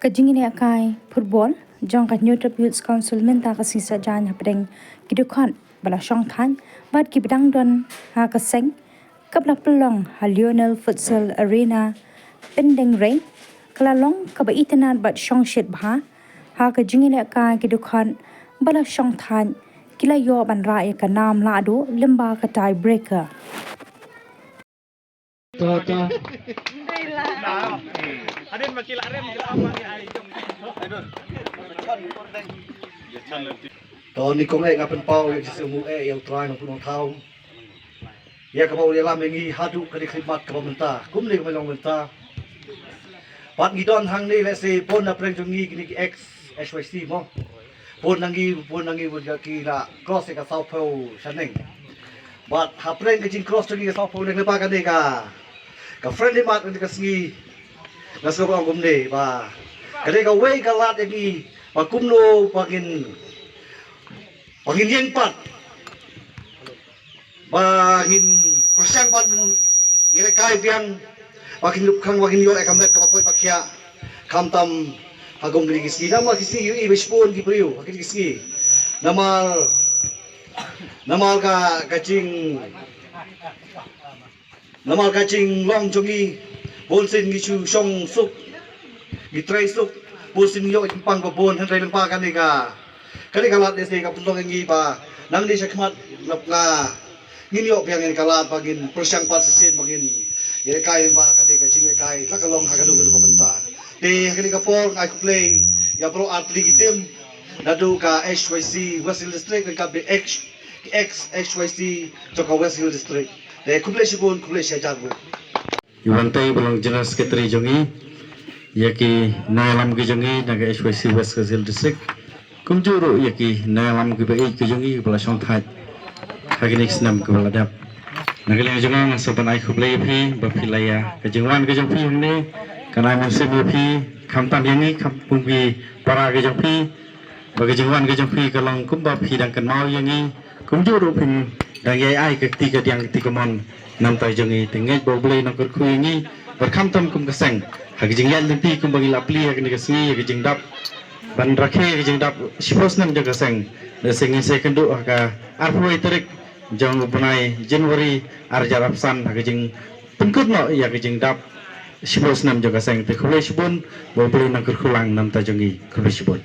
Kajingin akai football jong ka New Youth Council minta ka sisa jan hapdeng kidukhan bala shong than bat ki bidang don ha ka seng kapla pelong ha Lionel Futsal Arena pendeng rain kalalong ka ba itanan bat shong shit bha ha ka jingin akai kidukhan bala shong than kila yo ban ra ka nam la do limba ka tie breaker Adin makil arem apa ni ai. Ni kong ay ngapen pau yang sesemu yang try ng punong tao. Ya kapau dia lam mengi hadu kadi khidmat kapau menta. Kum ni kapau menta. Pat ngidon hang ni let's say pon na preng jongi kini X SYC mo. Pon nangi buat kira cross ka South Pole shaneng. But ha preng ke jing cross jongi ka South Pole ni lepa ka de ka. Ka friendly mat ni ka singi. Nasko ko gumne ba. Kadi ka way ka lat lagi. Pakumno pagin yang pat bangin persang pat ngira kai biang wakin lupkang wakin yor ekamet kapakoi pakya kamtam hagong giski nama giski yu ibespon gipriu wakin giski namal ka kacing long jongi bolsin gichu song suk gitrai suk bolsin yo impang babon hantai lempa kan ka kali kalat desi kapulong yang gipa nang di sakmat nga ninyo biang yang kalat bagin persyang pat sisin bagin yere kai ba kali ka jingle kai la kalong hagadu gadu kabenta de kali kapor I play ya pro atli item nadu ka HYC West Hill District ka X HYC to ka West Hill District de kuplay sibun kuplay siya jago Yuwantai belum jelas keteri jongi yaki nalam ke jongi naga HYC West Hill District kumjuru yaki nalam ke bai ke jongi bala song thai kagini snam ke bala dap nagaleng jonga ngasopan ai khublai phi ba philaya ke jingwan ke jong phi humne kana musim phi khamtam yangi khampung phi para ke jong phi ba ke jingwan ke jong phi kalang kum ba phi dang kan mau yangi kumjuru phin dang yai ai ke ti ke diang ti komon nam tai jongi tengai bo blai nak khu yangi ba khamtam kum ka sang ha ke jingyan pi kum bagi lapli ha ke ni ke singi ke jingdap ban rakhe jeng dap sipos nam jaga seng seng second do ka arpoi tarik jang bunai January arjar apsan ha jeng pengkut no ya jeng dap sipos nam jaga seng te khulai sibun bo beli nak khulang nam ta jangi khulai sibun